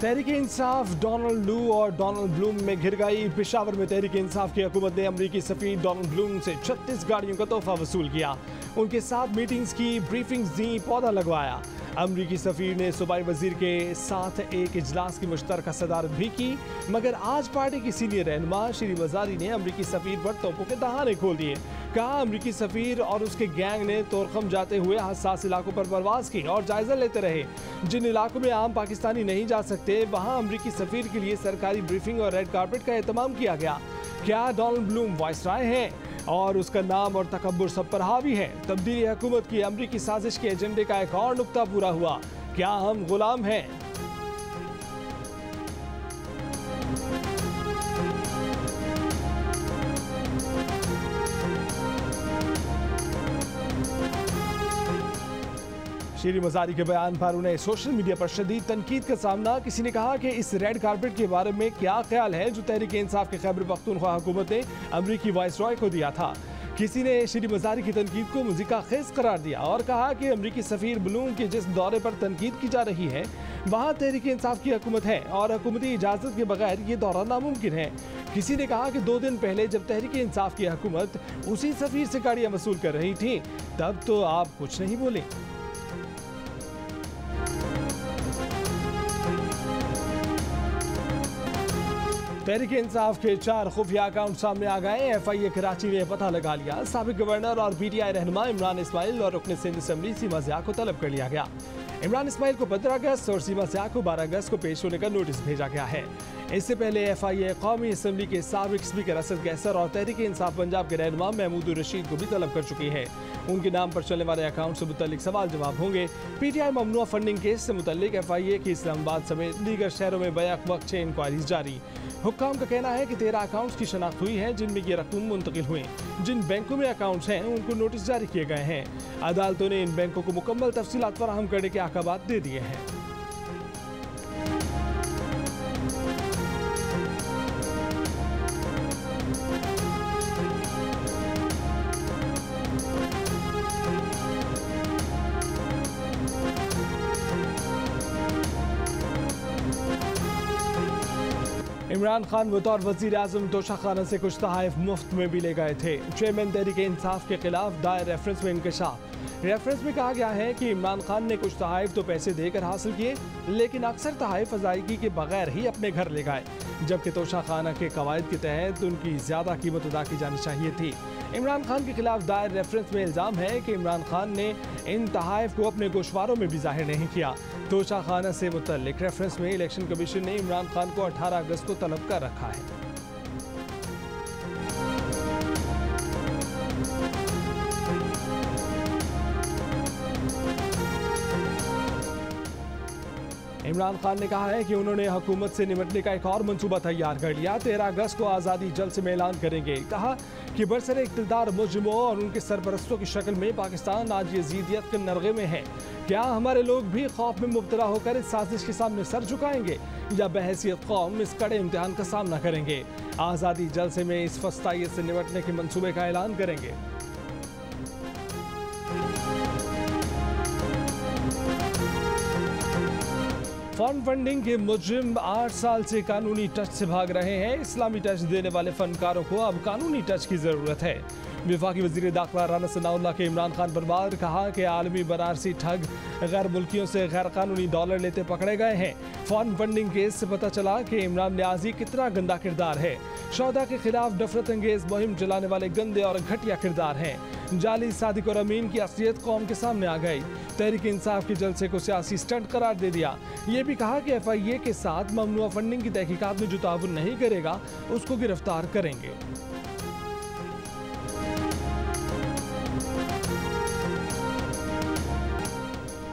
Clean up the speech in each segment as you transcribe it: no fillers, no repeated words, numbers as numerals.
Tehreek Insaf Donald लू और Donald Bloom में घिर गई। पेशावर में तहरीक इंसाफ की हुकूमत ने अमरीकी सफीर डोनाल्ड ब्लूम से 36 गाड़ियों का तोहफा वसूल किया, उनके साथ मीटिंग्स की, ब्रीफिंग्स दी, पौधा लगवाया। अमरीकी सफीर ने सूबाई वजीर के साथ एक इजलास की मुश्तरका सदारत भी की, मगर आज पार्टी की सीनियर रहनुमा श्री मजारी ने अमरीकी सफीर पर तोपों के दहाने खोल दिए। कहा अमरीकी सफीर और उसके गैंग ने तोरखम जाते हुए हसास इलाकों पर परवाज की और जायजा लेते रहे। जिन इलाकों में आम पाकिस्तानी नहीं जा सकते वहां अमरीकी सफीर के लिए सरकारी ब्रीफिंग और रेड कारपेट का एहतमाम किया गया। क्या डोनाल्ड ब्लूम वाइसराय हैं और उसका नाम और तकब्बुर सब पर हावी है? तब्दीली हुकूमत की अमरीकी साजिश के एजेंडे का एक और नुक्ता पूरा हुआ। क्या हम गुलाम हैं? श्री मजारी के बयान पर उन्हें सोशल मीडिया पर शदीद तनकीद का सामना। किसी ने कहा कि इस रेड कारपेट के बारे में क्या ख्याल है जो तहरीक इंसाफ के खैबर पख्तूनख्वा हुकूमत ने अमरीकी वाइसरॉय को दिया था। किसी ने श्री मजारी की तनकीद को मुज़ीका खेज करार दिया और कहा कि अमरीकी सफीर ब्लूम के जिस दौरे पर तनकीद की जा रही है वहाँ तहरीक इंसाफ की हुकूमत है और हुकूमती इजाज़त के बगैर ये दौरा नामुमकिन है। किसी ने कहा कि 2 दिन पहले जब तहरीक इंसाफ की हुकूमत उसी सफीर से गाड़ियाँ वसूल कर रही थी तब तो आप कुछ नहीं बोले। तहरीक इंसाफ के 4 खुफिया अकाउंट सामने आ गए। FIA कराची ने पता लगा लिया। साबिक गवर्नर और PTI रहनुमा इमरान इस्माइल और रुकन सिंध असम्बली सीमा ज़िया को तलब कर लिया गया। इमरान इस्माइल को 15 अगस्त और सीमा ज़िया को 12 अगस्त को पेश होने का नोटिस भेजा गया है। इससे पहले FIA कौमी असम्बली के साबिक स्पीकर असद कैसर और तहरीक इंसाफ पंजाब के रहनुमा महमूद रशीद को भी तलब कर चुकी है। उनके नाम पर चलने वाले अकाउंट से मुतल्लिक सवाल जवाब होंगे। PTI ममनुआ फंडिंग केस से मुतल्लिक FIA की इस्लामाबाद समेत दीगर शहरों में बैक वक्त 6 इंक्वायरीज जारी। हुक्काम का कहना है कि 13 अकाउंट्स की शनाख्त हुई है जिनमें ये रकूम मुंतकिल हुई। जिन बैंकों में अकाउंट्स हैं उनको नोटिस जारी किए गए हैं। अदालतों ने इन बैंकों को मुकम्मल तफसीलात फराहम करने के अहकामात दे दिए हैं। इमरान खान बतौर वज़ीर आज़म तोशा खाना से कुछ तहाइफ मुफ्त में भी ले गए थे। चेयरमैन तहरीक इंसाफ के खिलाफ दायर रेफरेंस में इंकशाफ। रेफरेंस में कहा गया है कि इमरान खान ने कुछ तहाइफ तो पैसे देकर हासिल किए, लेकिन अक्सर तहाइफ अदायगी के बगैर ही अपने घर ले गए, जबकि तोशा खाना के कवायद के तहत उनकी ज़्यादा कीमत अदा की जानी चाहिए थी। इमरान खान के खिलाफ दायर रेफरेंस में इल्ज़ाम है कि इमरान खान ने इन तहाइफ को अपने गोशवारों में भी जाहिर नहीं किया। तोशा खाना से मुतल्लिक रेफरेंस में इलेक्शन कमीशन ने इमरान खान को 18 अगस्त को तलब कर रखा है। इमरान खान ने कहा है कि उन्होंने हुकूमत से निपटने का एक और मंसूबा तैयार कर लिया। 13 अगस्त को आज़ादी जल्द में ऐलान करेंगे। कहा कि बरसरे इक़्तिदार मुजरिमों और उनके सरपरस्तों की शक्ल में पाकिस्तान आज यज़ीदियत के नरगे में है। क्या हमारे लोग भी खौफ में मुब्तला होकर इस साजिश के सामने सर झुकाएंगे या बहैसियत कौम इस कड़े इम्तिहान का सामना करेंगे? आज़ादी जल्द में इस फस्तायत से निपटने के मंसूबे का ऐलान करेंगे। फन फंडिंग के मुजरिम 8 साल से कानूनी टच से भाग रहे हैं। इस्लामी टच देने वाले फनकारों को अब कानूनी टच की जरूरत है। वफाकी वज़ीर दाखिला राना सनाउल्लाह के इमरान खान पर बाद कहा कि आलमी बनारसी ठग गैर मुल्कियों से गैर कानूनी डॉलर लेते पकड़े गए हैं। फन फंडिंग केस से पता चला कि इमरान न्याजी कितना गंदा किरदार है। शोधा के खिलाफ नफरत अंगेज मुहिम चलाने वाले गंदे और घटिया किरदार हैं। जाली सादिक और अमीन की असलियत कौम के सामने आ गई। तहरीक इंसाफ के जलसे को सियासी स्टंट करार दे दिया। ये भी कहा कि FIA के साथ ममनुआ फंडिंग की तहकीकात में जो ताउन नहीं करेगा उसको गिरफ्तार करेंगे।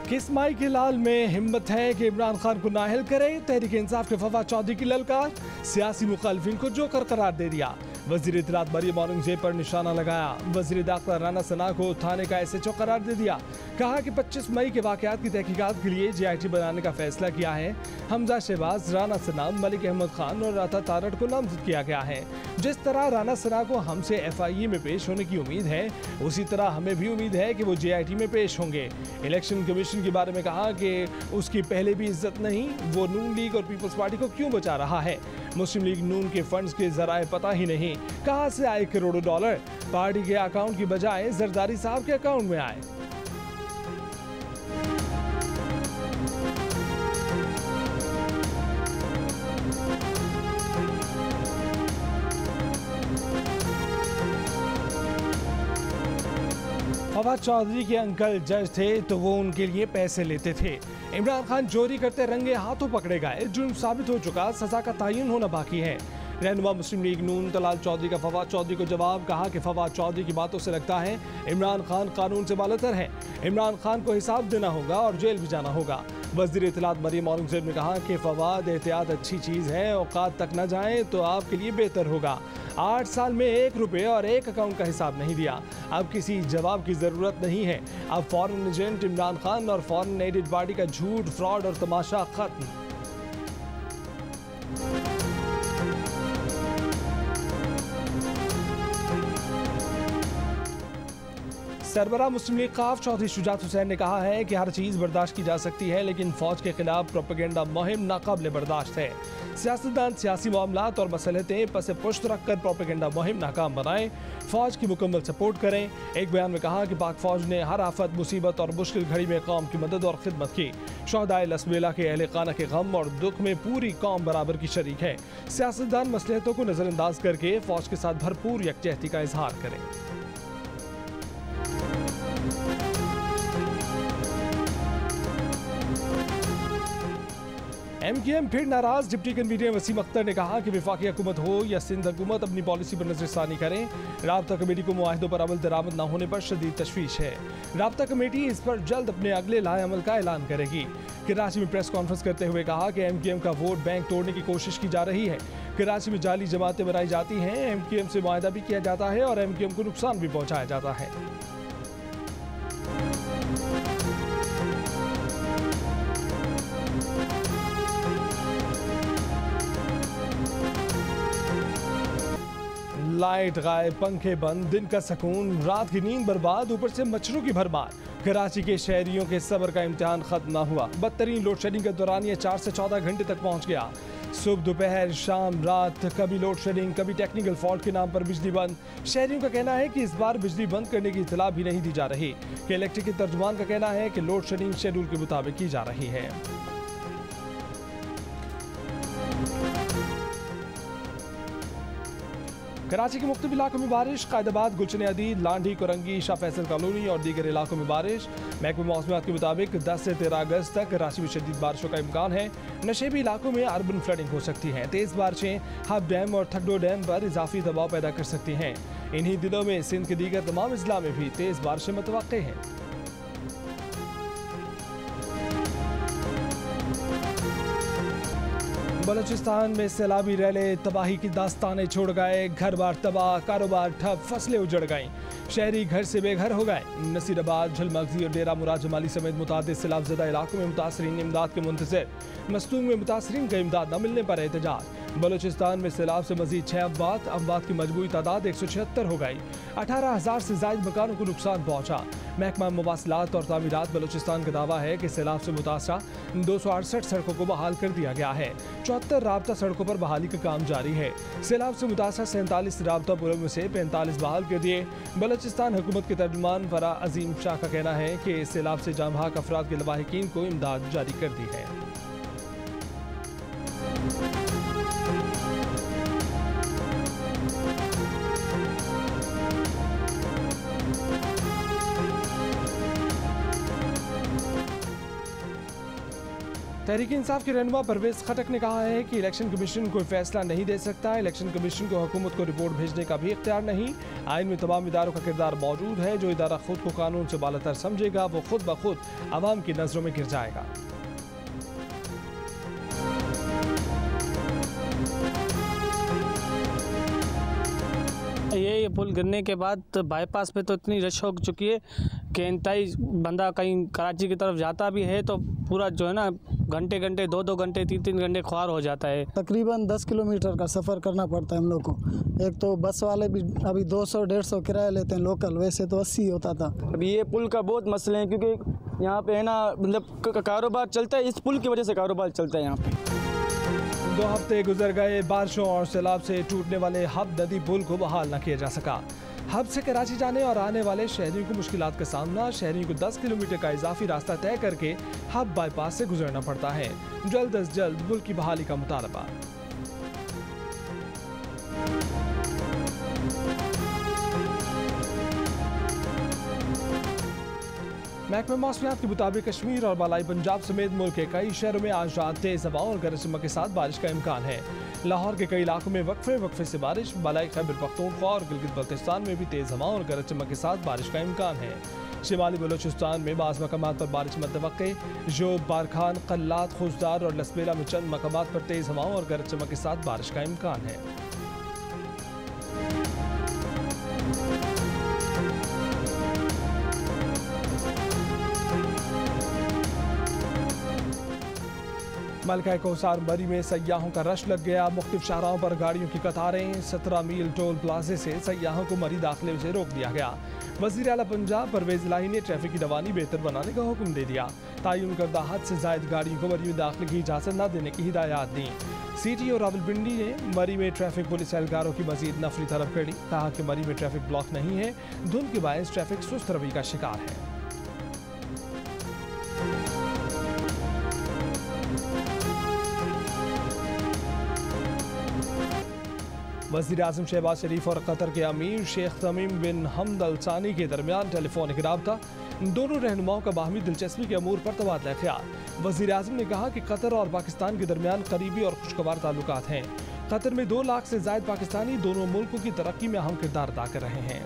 किस्माई के लाल में हिम्मत है कि इमरान खान को नाअहल करे। तहरीक इंसाफ के फवाद चौधरी की ललकार, सियासी मुखालिफिन को जोकर करार दे दिया। वजीर इत्तलात मरियम औरंगजेब पर निशाना लगाया। वजीर दाखिला राना सना को थाने का SHO करार दे दिया। कहा कि 25 मई के वाकयात की तहकीकात के लिए JIT बनाने का फैसला किया है। हमजा शहबाज, राना सना, मलिक अहमद खान और राता तारड़ को नामजद किया गया है। जिस तरह राना सना को हमसे FIA में पेश होने की उम्मीद है, उसी तरह हमें भी उम्मीद है कि वो JIT में पेश होंगे। इलेक्शन कमीशन के बारे में कहा कि उसकी पहले भी इज्जत नहीं, वो नून लीग और पीपल्स पार्टी को क्यों बचा रहा है। मुस्लिम लीग नून के फंड्स के जराए पता ही नहीं, कहां से आए करोड़ों डॉलर। पार्टी के अकाउंट की बजाय जरदारी साहब के अकाउंट में आए। फवाद चौधरी के अंकल जज थे तो वो उनके लिए पैसे लेते थे। इमरान खान चोरी करते रंगे हाथों पकड़े गए, जुर्म साबित हो चुका, सजा का तयन होना बाकी है। रहनुमा मुस्लिम लीग नून तलाल चौधरी का फवाद चौधरी को जवाब। कहा कि फवाद चौधरी की बातों से लगता है इमरान खान कानून से बालतर है। इमरान खान को हिसाब देना होगा और जेल भी जाना होगा। वज़ीर इत्तलात मरियम औरंगजेब ने कहा कि फवाद, एहतियात अच्छी चीज़ है, औकात तक न जाए तो आपके लिए बेहतर होगा। 8 साल में 1 रुपये और 1 अकाउंट का हिसाब नहीं दिया। अब किसी जवाब की ज़रूरत नहीं है। अब फॉरेन एजेंट इमरान खान और फॉरेन एडेड पार्टी का झूठ, फ्रॉड और तमाशा खत्म। सरबराह मुस्लिम लीग काफ चौधरी शुजात हुसैन ने कहा है कि हर चीज़ बर्दाश्त की जा सकती है, लेकिन फौज के खिलाफ प्रोपेगेंडा मुहिम नाकाबिल बर्दाश्त है। सियासतदान सियासी मामलात और मसलहतें पस पुश्त रख कर प्रोपेगेंडा मुहिम नाकाम बनाएं, फौज की मुकम्मल सपोर्ट करें। एक बयान में कहा कि पाक फौज ने हर आफत, मुसीबत और मुश्किल घड़ी में कौम की मदद और खिदमत की। शहदाए लसबेला के अहले खाना के गम और दुख में पूरी कौम बराबर की शरीक है। सियासतदान मसलहतों को नज़रअंदाज करके फौज के साथ भरपूर यकजहती का इजहार करें। MKM फिर नाराज। डिप्टी कन्वीनर वसीम अख्तर ने कहा कि वफाकी हुकूमत हो या सिंध हुकूमत अपनी पॉलिसी पर नजरसानी करें। राब्ता कमेटी को मुआहिदों पर अमल दरामद न होने पर शदीद तशवीश है। राब्ता कमेटी इस पर जल्द अपने अगले लाए अमल का ऐलान करेगी। कराची में प्रेस कॉन्फ्रेंस करते हुए कहा कि MKM का वोट बैंक तोड़ने की कोशिश की जा रही है। कराची में जाली जमातें बनाई जाती हैं, MKM से मुआहिदा भी किया जाता है और MKM को नुकसान भी पहुँचाया जाता है। लाइट गायब, पंखे बंद, दिन का सुकून, रात की नींद बर्बाद, ऊपर से मच्छरों की भरमार। कराची के शहरियों के सब्र का इम्तिहान खत्म ना हुआ। बदतरीन लोड शेडिंग के दौरान ये 4 से 14 घंटे तक पहुंच गया। सुबह, दोपहर, शाम, रात, कभी लोड शेडिंग, कभी टेक्निकल फॉल्ट के नाम पर बिजली बंद। शहरियों का कहना है कि इस बार बिजली बंद करने की इतला भी नहीं दी जा रही। कि इलेक्ट्रिक के तर्जुमान का कहना है कि लोड शेडिंग शेड्यूल के मुताबिक की जा रही है। कराची के मुख्तलिफ इलाकों में बारिश। कायदाबाद, गुलशन अदीद, लांडी, कोरंगी, शाह फैसल कॉलोनी और दीगर इलाकों में बारिश। महकमे मौसमियात के मुताबिक 10 से 13 अगस्त तक कराची में शदीद बारिशों का इम्कान है। नशेबी इलाकों में अर्बन फ्लडिंग हो सकती है। तेज़ बारिशें हब डैम और थकडो डैम पर इजाफी दबाव पैदा कर सकती हैं। इन्हीं दिनों में सिंध के दीगर तमाम अजला में भी तेज़ बारिशें मुतवक्के हैं। बलूचिस्तान में सैलाबी रैले तबाही की दास्तानें छोड़ गए। घर बार तबाह, कारोबार ठप, फसलें उजड़ गईं। शहरी घर से बेघर हो गए। नसीराबाद, झलमगजी और डेरा मुराद जमाली समेत मुतादिद सैलाबज़दा इलाकों में मुतासरीन इमदाद के मुंतज़िर। मस्तूंग में मुतासरीन का इमदाद न मिलने पर एहतजाज। बलूचिस्तान में सैलाब से मजीद 6 अमवात की मजमूई तादाद 176 हो गई। 18,000 से ज़ायद मकानों को नुकसान पहुँचा। महकमा मवासिलात और तामीरात बलूचिस्तान का दावा है कि सैलाब से मुतासरा 268 सड़कों को बहाल कर दिया गया है। 74 राब्ता सड़कों पर बहाली का काम जारी है। सैलाब से मुतासरा 47 राब्ता पुलों में से 45 बहाल कर दिए। बलूचिस्तान हुकूमत के तर्जुमान फरा अजीम शाह का कहना है कि सैलाब से जाम बहक अफराद के लवाहिकीन को इमदाद जारी कर दी है। तहरीक इंसाफ के रहनुमा परवेज खटक ने कहा है कि इलेक्शन कमीशन कोई फैसला नहीं दे सकता। इलेक्शन कमीशन को हुकूमत को रिपोर्ट भेजने का भी इख्तियार नहीं। आइन में तमाम इदारों का किरदार मौजूद है। जो इदारा खुद को कानून से बालातर समझेगा वो खुद ब खुद आवाम की नजरों में गिर जाएगा। ये पुल गिरने के बाद तो बाईपास पे तो इतनी रश हो चुकी है कि इंतहाई बंदा कहीं कराची की तरफ जाता भी है तो पूरा जो है ना घंटे घंटे 2-2 घंटे 3-3 घंटे ख्वार हो जाता है। तकरीबन 10 किलोमीटर का सफ़र करना पड़ता है हम लोग को। एक तो बस वाले भी अभी 200-150 किराया लेते हैं लोकल, वैसे तो 80 होता था। अभी ये पुल का बहुत मसले हैं क्योंकि यहाँ पे है ना मतलब कारोबार चलता है, इस पुल की वजह से कारोबार चलता है यहाँ पे। 2 हफ्ते गुजर गए, बारिशों और सैलाब से टूटने वाले हब नदी पुल को बहाल न किया जा सका। हब से कराची जाने और आने वाले शहरियों को मुश्किलात का सामना, शहरियों को 10 किलोमीटर का इजाफी रास्ता तय करके हब बाईपास से गुजरना पड़ता है। जल्द अज जल्द पुल की बहाली का मुतालबा। महकमा मौसमियात के मुताबिक कश्मीर और बालाई पंजाब समेत मुल्क के कई शहरों में आज रात तेज हवाओं और गरज चमक के साथ बारिश का इम्कान है। लाहौर के कई इलाकों में वक्फे से बारिश, बालाई खैबर पख्तूनख्वा और गिलगित बल्तिस्तान में भी तेज हवाओं और गरज चमक के साथ बारिश का इम्कान है। शिमाली बलोचिस्तान में बाज़ मकामात पर बारिश मुतवक्के, जो बारखान, कल्लात, खुशदार और लसबेला में चंद मकामात पर तेज हवाओं और गरज चमक के साथ बारिश का इम्कान है। मलका कोसार मरी में सयाहों का रश लग गया। मुख्तलिफ शाहराहों पर गाड़ियों की कतारें। 17 मील टोल प्लाजे से सयाहों को मरी दाखिले से रोक दिया गया। वज़ीर आला पंजाब परवेज इलाही ने ट्रैफिक की रवानी बेहतर बनाने का हुक्म दे दिया। तयन करदा हद से जायद गाड़ियों को मरी में दाखिले की इजाज़त न देने की हिदायत दी। सीटी और रावलपिंडी ने मरी में ट्रैफिक पुलिस एहलकारों की मजीद नफरी तलब कर ली। कहा कि मरी में ट्रैफिक ब्लॉक नहीं है, धुंध के बायस ट्रैफिक सुस्त रवि का शिकार है। वज़ीर आज़म शहबाज शरीफ और कतर के अमीर शेख तमीम बिन हमद अल सानी के दरमियान टेलीफोनिक राबता। दोनों रहनुमाओं का बाहमी दिलचस्पी के अमूर पर तबादला ख्याल। वज़ीर आज़म ने कहा कि कतर और पाकिस्तान के दरमियान करीबी और खुशगवार ताल्लुकात हैं। कतर में 2 लाख से ज़ायद पाकिस्तानी दोनों मुल्कों की तरक्की में अहम किरदार अदा कर रहे हैं।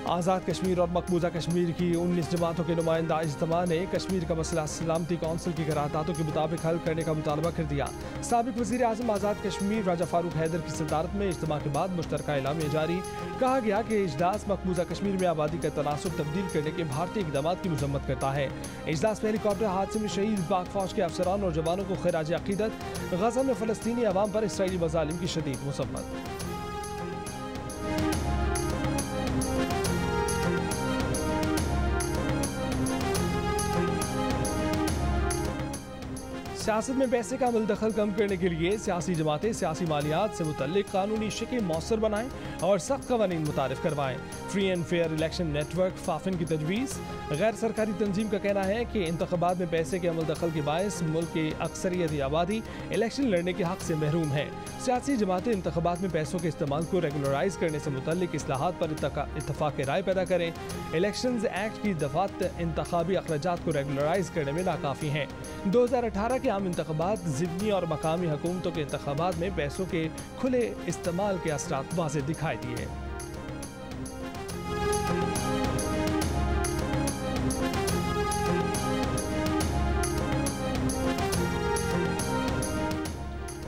आज़ाद कश्मीर और मकबूजा कश्मीर की 19 जमातों के नुमाइंदा इज्तिमा ने कश्मीर का मसला सलामती कौंसिल की करारदादों के मुताबिक हल करने का मुतालबा कर दिया। साबिक वज़ीर आज़म आज़ाद कश्मीर राजा फारूक हैदर की सदारत में इज्तिमा के बाद मुश्तरका एलामिया जारी। कहा गया कि इजलास मकबूजा कश्मीर में आबादी का तनासुब तब्दील करने के भारतीय इक़दामात की मजम्मत करता है। इजलास में हेलीकॉप्टर हादसे में शहीद पाक फौज के अफसरान और जवानों को खिराज अक़ीदत, गज़ा में फ़लस्तीनी अवाम पर इसराइली मज़ालिम की शदीद मुसम्मत। सियासत में पैसे का मुलदखल कम करने के लिए सियासी जमातें सियासी मालियात से मुतल्लिक कानूनी शिकें मौसर बनाएं और सख्त कवानीन मुतारिफ करवाएं। Free and fair election network FAFEN की तजवीज़। गैर सरकारी तंजीम का कहना है कि इंतखाबात में पैसे के मुलदखल के बायस मुल्क की अक्सरियती आबादी इलेक्शन लड़ने के हक से महरूम है। सियासी जमातें इंतखाबात में पैसों के इस्तेमाल को रेगुलराइज करने से मुतल्लिक इस्लाहात पर इत्तफाक राय पैदा करें। इलेक्शंस एक्ट की दफात इंतखाबी अखराजात को रेगुलराइज करने में नाकाफ़ी हैं। 2018 के आम इंतखाबात ज़िमनी और मकामी हुकूमतों के इंतखाबात में पैसों के खुले इस्तेमाल के असरात वाज़ेह दिखाई दिए।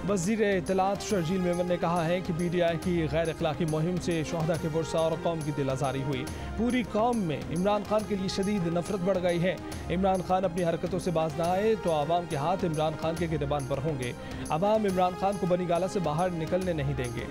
वज़ीर इत्तलात शर्जील मेमन ने कहा है कि PTI की गैर अखलाकी मुहिम से शोहदा के वर्सा और कौम की दिल आज़ारी हुई। पूरी कौम में इमरान खान के लिए शदीद नफरत बढ़ गई है। इमरान खान अपनी हरकतों से बाज ना आए तो आवाम के हाथ इमरान खान के गिरबान पर होंगे। आवाम इमरान खान को बनी गाला से बाहर निकलने नहीं देंगे।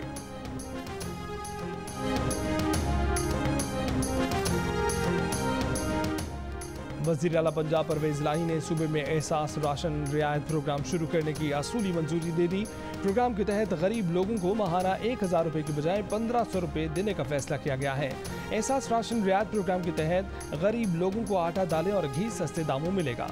वज़ीर आला पंजाब परवेज इलाही ने सूबे में एहसास राशन रियायत प्रोग्राम शुरू करने की असूली मंजूरी दे दी। प्रोग्राम के तहत गरीब लोगों को माहाना 1000 रुपये की बजाय 1500 रुपये देने का फैसला किया गया है। एहसास राशन रियायत प्रोग्राम के तहत गरीब लोगों को आटा, दालें और घी सस्ते दामों मिलेगा।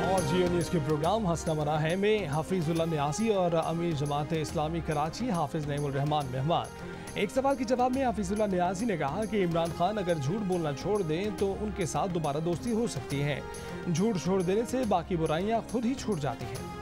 और जियो न्यूज़ के प्रोग्राम हंसना मना है में हाफिजुल्लाह नियाज़ी और अमीर जमात इस्लामी कराची हाफिज नईमुर रहमान मेहमान। एक सवाल के जवाब में हाफिजुल्लाह नियाज़ी ने कहा कि इमरान खान अगर झूठ बोलना छोड़ दें तो उनके साथ दोबारा दोस्ती हो सकती है। झूठ छोड़ देने से बाकी बुराइयां खुद ही छूट जाती हैं।